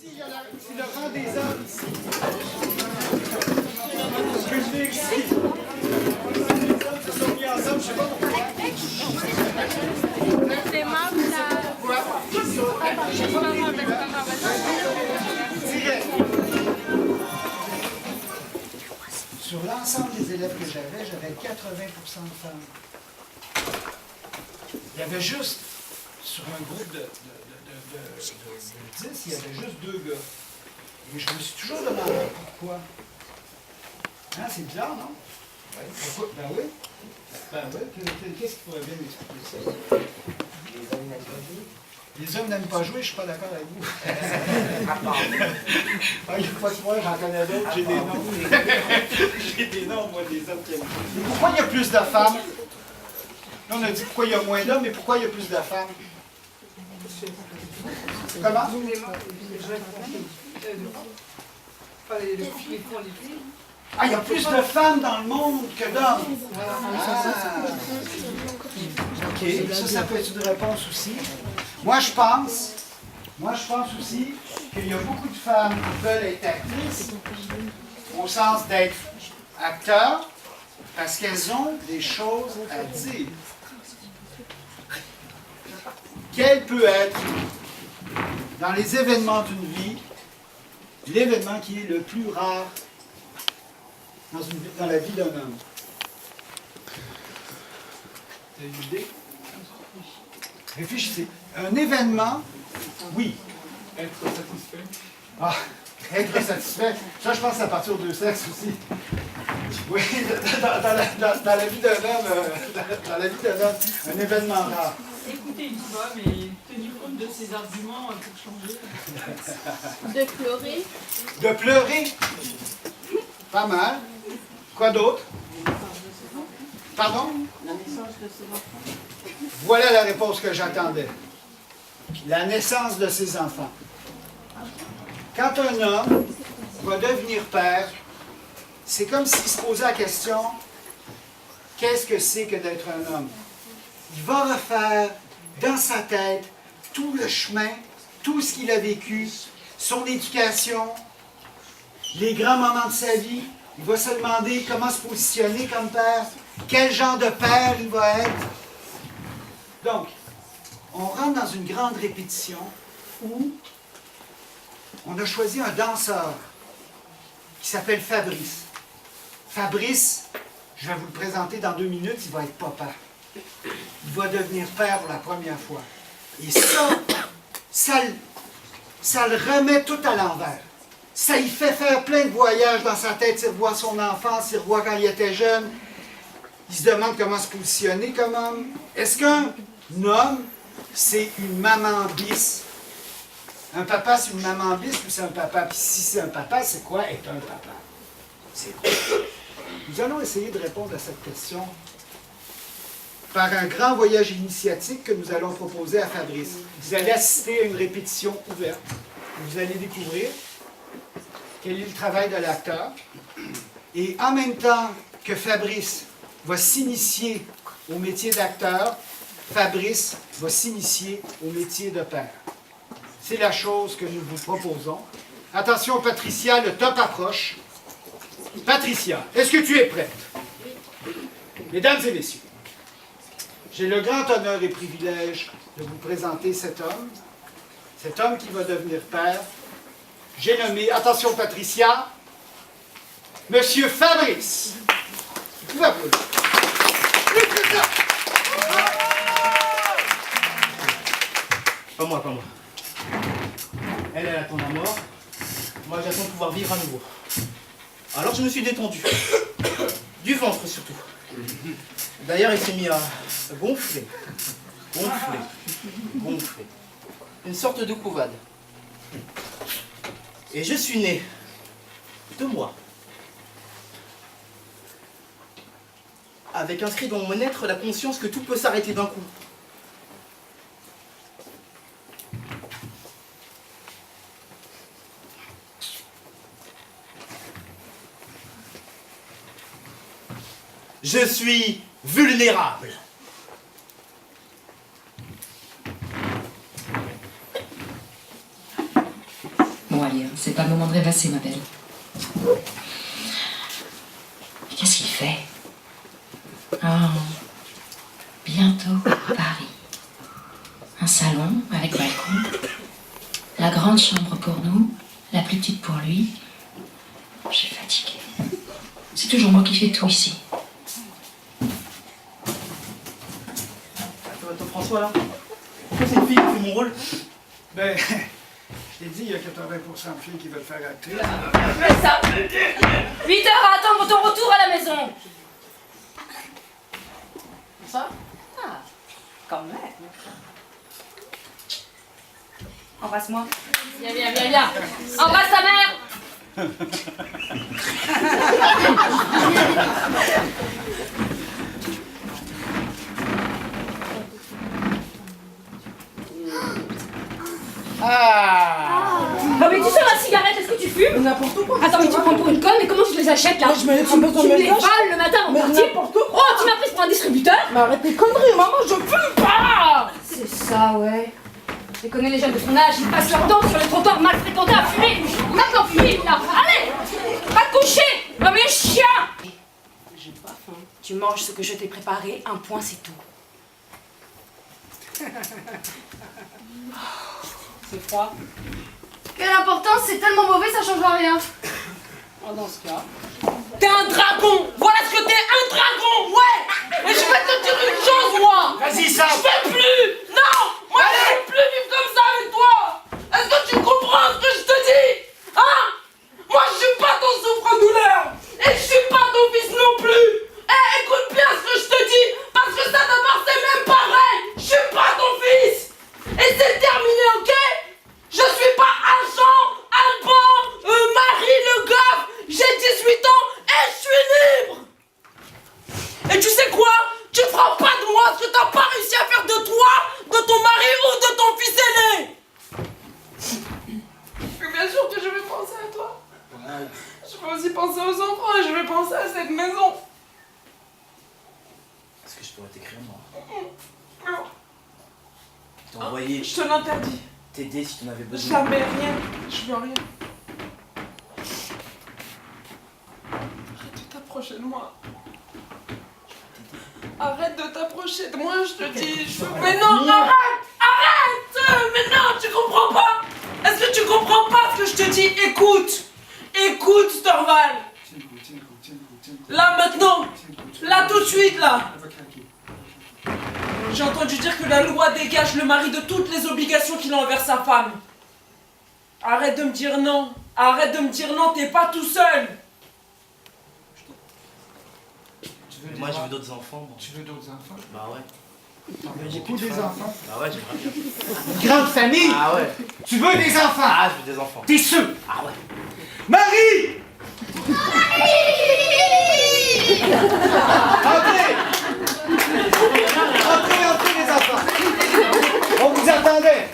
Ici, c'est le rang des hommes, ici. Ce que je dis ici. Les hommes se sont mis ensemble, je sais pas pourquoi. C'est marrant là. Sur l'ensemble des élèves que j'avais 80% de femmes. Il y avait juste, sur un groupe de 10, il y avait juste 2 gars. Et je me suis toujours demandé pourquoi. Hein, c'est bizarre, non? Oui. Pourquoi? Ben oui. Ben oui. Qu'est-ce qui pourrait bien m'expliquer ça? Les hommes n'aiment pas jouer, je ne suis pas d'accord avec vous. Il n'y a pas de moi, j'en connais d'autres, j'ai des noms. J'ai des noms, moi, des hommes qui aiment jouer. Pourquoi il y a plus de femmes? Là, on a dit pourquoi il y a moins d'hommes, mais pourquoi il y a plus de femmes? Comment? Ah, il y a plus de femmes dans le monde que d'hommes. OK, ça peut être une réponse aussi. Moi, je pense aussi qu'il y a beaucoup de femmes qui veulent être actrices, au sens d'être acteurs, parce qu'elles ont des choses à dire. Quel peut être, dans les événements d'une vie, l'événement qui est le plus rare dans la vie d'un homme? Vous avez une idée? Réfléchissez. Un événement, oui. Être satisfait. Ah, être satisfait. Ça, je pense que c'est à partir de deux sexes aussi. Oui, dans la vie d'un homme, un événement rare. Écouter une fois, mais tenir compte de ses arguments pour changer. De pleurer. De pleurer. Pas mal. Quoi d'autre? Pardon? La naissance de ses enfants. Voilà la réponse que j'attendais. La naissance de ses enfants. Quand un homme va devenir père, c'est comme s'il se posait la question, qu'est-ce que c'est que d'être un homme? Il va refaire dans sa tête tout le chemin, tout ce qu'il a vécu, son éducation, les grands moments de sa vie. Il va se demander comment se positionner comme père, quel genre de père il va être. Donc, on rentre dans une grande répétition où on a choisi un danseur qui s'appelle Fabrice. Fabrice, je vais vous le présenter dans 2 minutes, il va être papa. Il va devenir père pour la première fois. Et ça le remet tout à l'envers. Ça y fait faire plein de voyages dans sa tête. Il revoit son enfance, il revoit quand il était jeune. Il se demande comment se positionner comme homme. Est-ce qu'un homme, c'est une maman bis? Un papa, c'est une maman bis ou c'est un papa? Puis si c'est un papa, c'est quoi être un papa? C'est quoi? Nous allons essayer de répondre à cette question par un grand voyage initiatique que nous allons proposer à Fabrice. Vous allez assister à une répétition ouverte. Vous allez découvrir quel est le travail de l'acteur. Et en même temps que Fabrice va s'initier au métier d'acteur, Fabrice va s'initier au métier de père. C'est la chose que nous vous proposons. Attention Patricia, le top approche. Patricia, est-ce que tu es prête? Mesdames et messieurs, j'ai le grand honneur et privilège de vous présenter cet homme qui va devenir père. J'ai nommé, attention Patricia, Monsieur Fabrice. Vous pouvez applaudir. Pas moi. Elle attend la mort. Moi, j'attends de pouvoir vivre à nouveau. Alors, je me suis détendu. Du ventre, surtout. D'ailleurs, il s'est mis à gonfler. Une sorte de couvade. Et je suis né de moi. Avec inscrit dans mon être la conscience que tout peut s'arrêter d'un coup. Je suis vulnérable. bon, allez, hein, c'est pas le moment de rêvasser, ma belle. Mais qu'est-ce qu'il fait? Ah, bientôt Paris. Un salon avec balcon. La grande chambre pour nous, la plus petite pour lui. Je suis fatiguée. C'est toujours moi qui fais tout ici. Attends, François, là. Pourquoi c'est une fille qui fait mon rôle? Ben, je t'ai dit, il y a 80% de filles qui veulent faire actrice. Mais ça 8 heures à attendre ton retour à la maison. Ça? Ah, quand même. Embrasse-moi. Viens, viens, viens, viens. Embrasse ta mère. Oh mais tu sors la cigarette, est-ce que tu fumes? N'importe quoi. Attends, mais tu prends pour une conne, mais comment tu les achètes là? Je me les prends Tu dans me mes les poches. vales le matin avant de Mais partir? n'importe quoi. Oh, tu m'as prise pour un distributeur? Mais arrête tes conneries, maman, je fume pas. C'est ça, ouais. Je connais les jeunes de ton âge, ils passent leur temps sur les trottoirs mal fréquentés à fumer. Maintenant, fumer, là. Allez, va te coucher, comme les chiens. J'ai pas faim. Tu manges ce que je t'ai préparé, un point, c'est tout. C'est froid. Quelle importance, c'est tellement mauvais, ça changera rien. Oh, dans ce cas. T'es un dragon. Voilà ce que t'es, un dragon. Ouais. Et je vais te dire une chose, moi. Vas-y, Sam! Je peux plus. Non. Moi, je peux plus vivre comme ça avec toi. Est-ce que tu comprends ce que je te dis? Hein? Moi, je suis pas ton souffre-douleur. Et je suis pas ton fils non plus. Eh, écoute bien ce que je te dis. Parce que ça d'abord, c'est même pareil. Je suis pas ton fils. Et c'est terminé, ok? Je suis pas agent, Alban, Marie Le Goff. J'ai 18 ans et je suis libre. Et tu sais quoi? Tu feras pas de moi ce que t'as pas réussi à faire de toi, de ton mari ou de ton fils aîné. Mais bien sûr que je vais penser à toi. Je vais aussi penser aux enfants et je vais penser à cette maison. Est-ce que je pourrais t'écrire, moi? Non, T'envoyer, je te l'interdis. t'aider si t'en avais besoin. Jamais rien. Je veux rien. Arrête de t'approcher de moi. Arrête de t'approcher de moi, je te dis. Mais non, arrête! Arrête! Mais non, tu comprends pas? Est-ce que tu comprends pas ce que je te dis? Écoute! Écoute, Storval! Tiens le coup. Là, maintenant! Là, tout de suite, là! Elle va craquer. J'ai entendu dire que la loi dégage le mari de toutes les obligations qu'il a envers sa femme. Arrête de me dire non. Arrête de me dire non, t'es pas tout seul. Tu veux Moi, je veux d'autres enfants, moi. Tu veux d'autres enfants? Bah ouais. T'en veux beaucoup des enfants? Bah ouais, j'aimerais bien. Une grande famille! Ah ouais. Tu veux des enfants? Ah, je veux des enfants. T'es sûr? Ah ouais. Marie! Entrez! Entrez les enfants! On vous attendait!